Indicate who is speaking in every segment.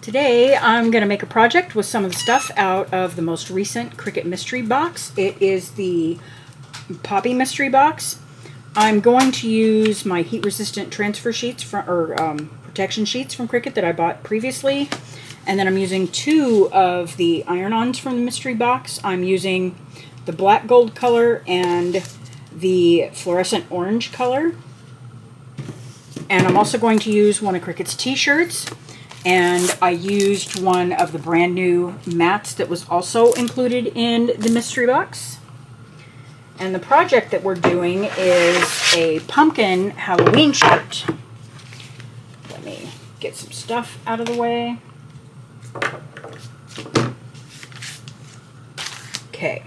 Speaker 1: Today I'm going to make a project with some of the stuff out of the most recent Cricut mystery box. It is the Poppy mystery box. I'm going to use my heat resistant transfer sheets protection sheets from Cricut that I bought previously, and then I'm using two of the iron-ons from the mystery box. I'm using the black gold color and the fluorescent orange color, and I'm also going to use one of Cricut's t-shirts. And I used one of the brand new mats that was also included in the mystery box. And the project that we're doing is a pumpkin Halloween shirt. Let me get some stuff out of the way. Okay,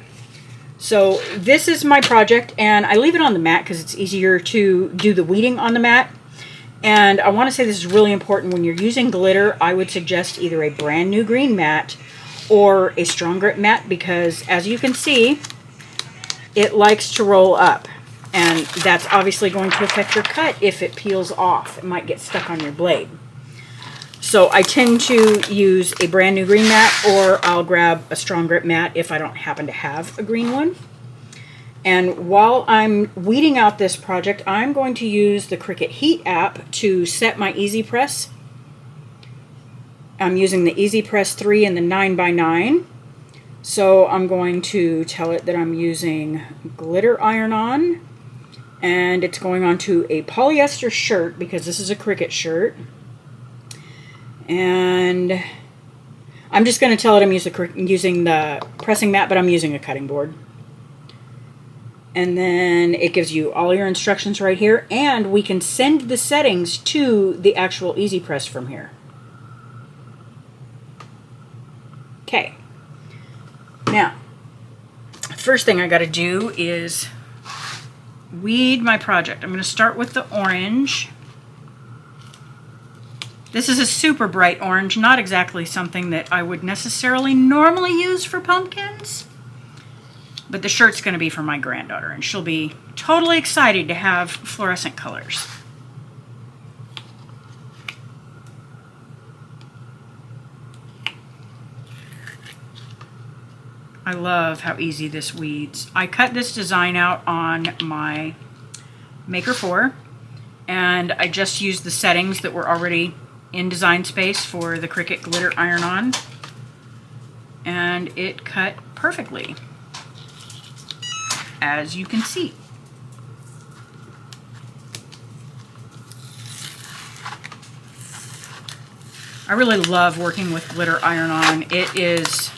Speaker 1: so this is my project, and I leave it on the mat because it's easier to do the weeding on the mat. And I want to say this is really important. When you're using glitter, I would suggest either a brand new green mat or a strong grip mat, because as you can see, it likes to roll up. And that's obviously going to affect your cut if it peels off. It might get stuck on your blade. So I tend to use a brand new green mat, or I'll grab a strong grip mat if I don't happen to have a green one. And while I'm weeding out this project, I'm going to use the Cricut Heat app to set my Easy Press. I'm using the Easy Press 3 and the 9x9. So I'm going to tell it that I'm using Glitter Iron On, and it's going onto a polyester shirt because this is a Cricut shirt. And I'm just going to tell it I'm using the pressing mat, but I'm using a cutting board. And then it gives you all your instructions right here, and we can send the settings to the actual Easy Press from here. Okay. Now, first thing I got to do is weed my project. I'm going to start with the orange. This is a super bright orange, not exactly something that I would necessarily normally use for pumpkins. But the shirt's going to be for my granddaughter, and she'll be totally excited to have fluorescent colors. I love how easy this weeds. I cut this design out on my Maker 4, and I just used the settings that were already in Design Space for the Cricut Glitter Iron On, and it cut perfectly, as you can see. I really love working with Glitter Iron On. It is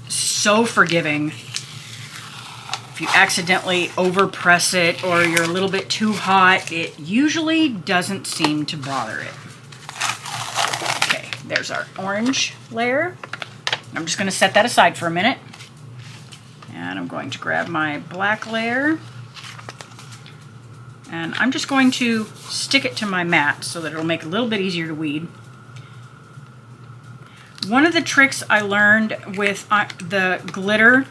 Speaker 1: so forgiving. If you accidentally overpress it or you're a little bit too hot, it usually doesn't seem to bother it. Okay, there's our orange layer. I'm just going to set that aside for a minute. And I'm going to grab my black layer, and I'm just going to stick it to my mat so that it'll make it a little bit easier to weed. One of the tricks I learned with the glitter,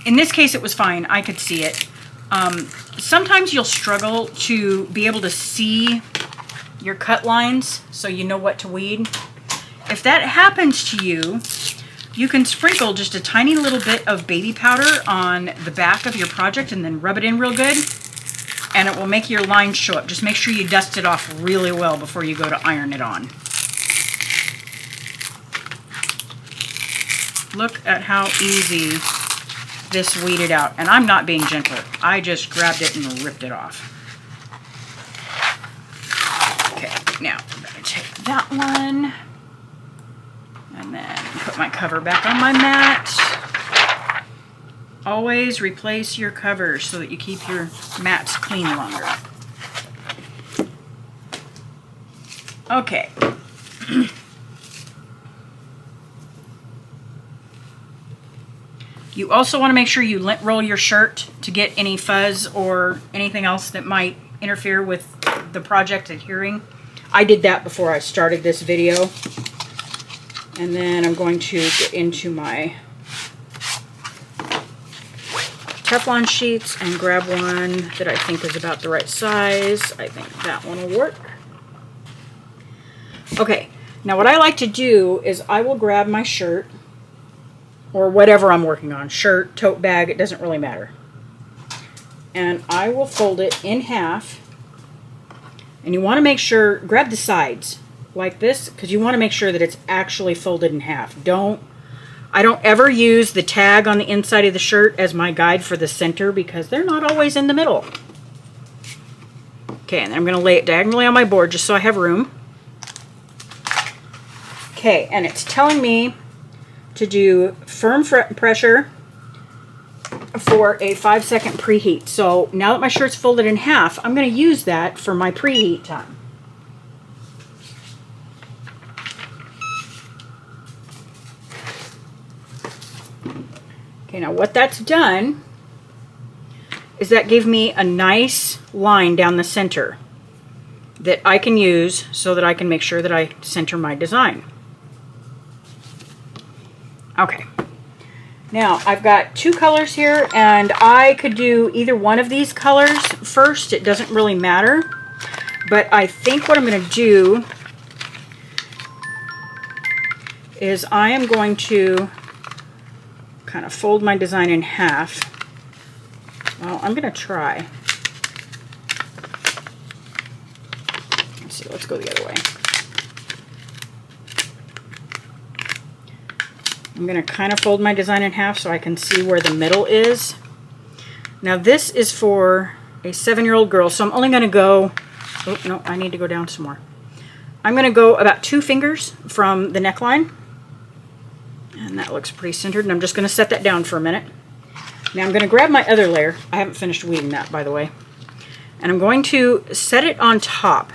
Speaker 1: in this case it was fine, I could see it. Sometimes you'll struggle to be able to see your cut lines so you know what to weed. If that happens to you, you can sprinkle just a tiny little bit of baby powder on the back of your project and then rub it in real good, and it will make your lines show up. Just make sure you dust it off really well before you go to iron it on. Look at how easy this weeded out. And I'm not being gentle. I just grabbed it and ripped it off. Okay, now I'm going to take that one. And then put my cover back on my mat. Always replace your covers so that you keep your mats clean longer. Okay. You also want to make sure you lint roll your shirt to get any fuzz or anything else that might interfere with the project adhering. I did that before I started this video. And then I'm going to get into my Teflon sheets and grab one that I think is about the right size. I think that one will work. Okay, Now what I like to do is I will grab my shirt, or whatever I'm working on, shirt, tote bag, it doesn't really matter. And I will fold it in half. And you want to make sure, grab the sides like this, because you want to make sure that it's actually folded in half. I don't ever use the tag on the inside of the shirt as my guide for the center, because they're not always in the middle. Okay, and then I'm going to lay it diagonally on my board just so I have room. Okay, and it's telling me to do firm pressure for a 5-second preheat. So now that my shirt's folded in half, I'm going to use that for my preheat time. Okay, now what that's done is that gave me a nice line down the center that I can use so that I can make sure that I center my design. Okay, now I've got 2 colors here, and I could do either one of these colors first. It doesn't really matter, but I think what I'm going to do is I am going to kind of fold my design in half. Well, I'm going to try. Let's see, let's go the other way. I'm going to kind of fold my design in half so I can see where the middle is. Now this is for a 7-year-old girl, so I'm only going to go, oh no, I need to go down some more. I'm going to go about 2 fingers from the neckline. And that looks pretty centered, and I'm just going to set that down for a minute. Now I'm going to grab my other layer. I haven't finished weeding that, by the way. And I'm going to set it on top.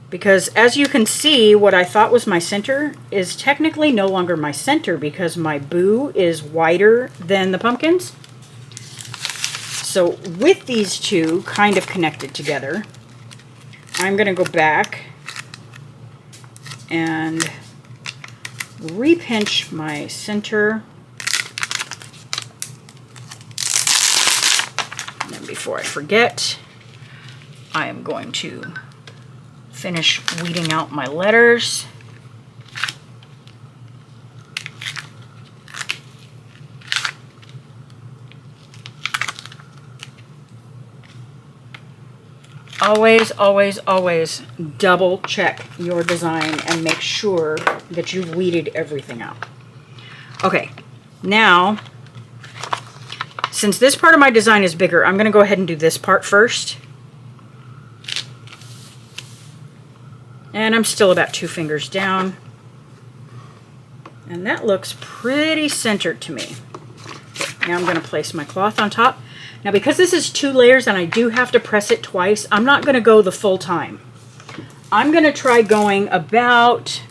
Speaker 1: Because as you can see, what I thought was my center is technically no longer my center, because my boo is wider than the pumpkins. So with these two kind of connected together, I'm going to go back and repinch my center. And then before I forget, I am going to finish weeding out my letters. Always, always, always double check your design and make sure that you've weeded everything out. Okay, now, since this part of my design is bigger, I'm going to go ahead and do this part first. And I'm still about 2 fingers down. And that looks pretty centered to me. Now I'm going to place my cloth on top. Now because this is 2 layers and I do have to press it twice, I'm not going to go the full time. I'm going to try going about,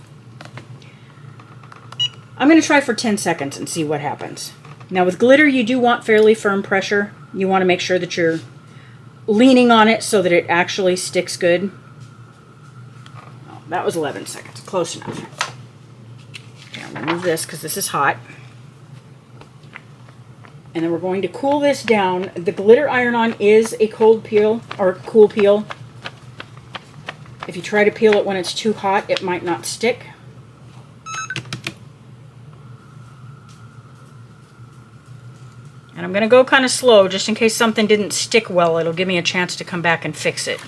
Speaker 1: I'm going to try for 10 seconds and see what happens. Now with glitter you do want fairly firm pressure. You want to make sure that you're leaning on it so that it actually sticks good. Oh, that was 11 seconds, close enough. Okay, I'll remove this because this is hot. And then we're going to cool this down. The glitter iron-on is a cold peel or cool peel. If you try to peel it when it's too hot, it might not stick. And I'm going to go kind of slow just in case something didn't stick well. It'll give me a chance to come back and fix it.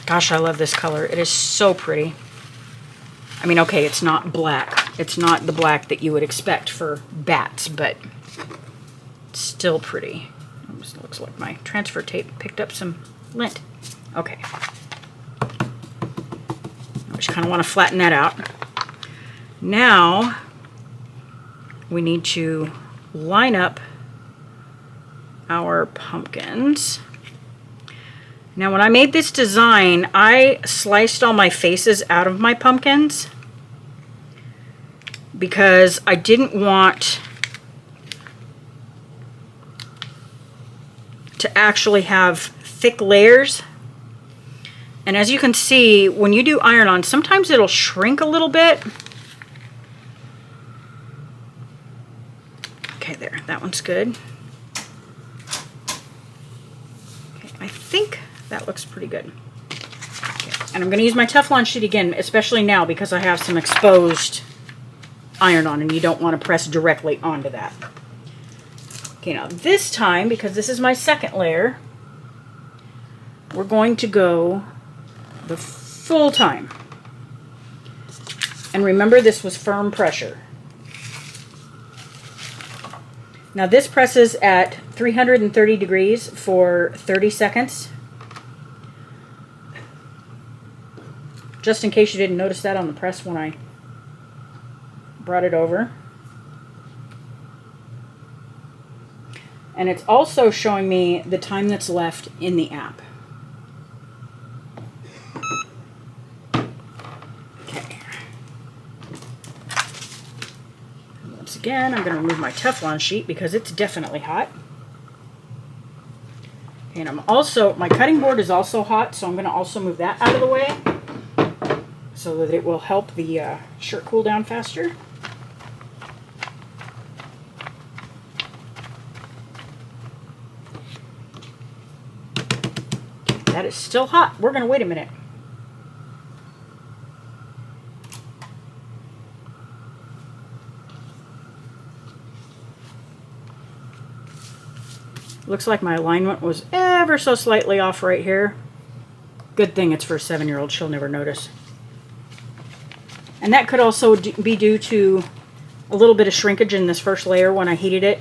Speaker 1: Gosh, I love this color. It is so pretty. I mean, okay, it's not black. It's not the black that you would expect for bats, but it's still pretty. Almost looks like my transfer tape picked up some lint. Okay. I just kind of want to flatten that out. Now, we need to line up our pumpkins. Now when I made this design, I sliced all my faces out of my pumpkins because I didn't want to actually have thick layers. And as you can see, when you do iron-on, sometimes it'll shrink a little bit. Okay, there, that one's good. I I think that looks pretty good. Okay. And I'm going to use my Teflon sheet again, especially now because I have some exposed iron-on and you don't want to press directly onto that. Okay, now this time, because this is my second layer, we're going to go the full time. And remember, this was firm pressure. Now this presses at 330 degrees for 30 seconds. Just in case you didn't notice that on the press when I brought it over. And it's also showing me the time that's left in the app. Okay. Once again, I'm going to remove my Teflon sheet because it's definitely hot. And I'm also, my cutting board is also hot, so I'm going to also move that out of the way so that it will help the shirt cool down faster. That is still hot. We're going to wait a minute. Looks like my alignment was ever so slightly off right here. Good thing it's for a 7-year-old. She'll never notice. And that could also be due to a little bit of shrinkage in this first layer when I heated it.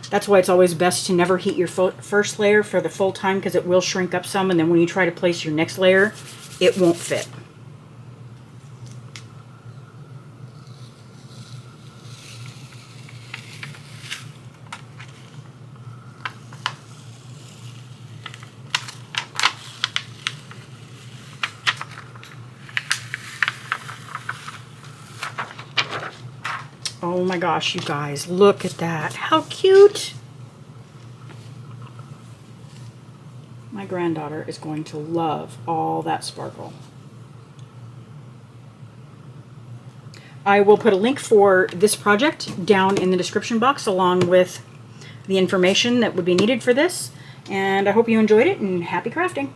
Speaker 1: That's why it's always best to never heat your first layer for the full time, because it will shrink up some, and then when you try to place your next layer, it won't fit. Oh my gosh, you guys, look at that. How cute! My granddaughter is going to love all that sparkle. I will put a link for this project down in the description box along with the information that would be needed for this. And I hope you enjoyed it, and happy crafting!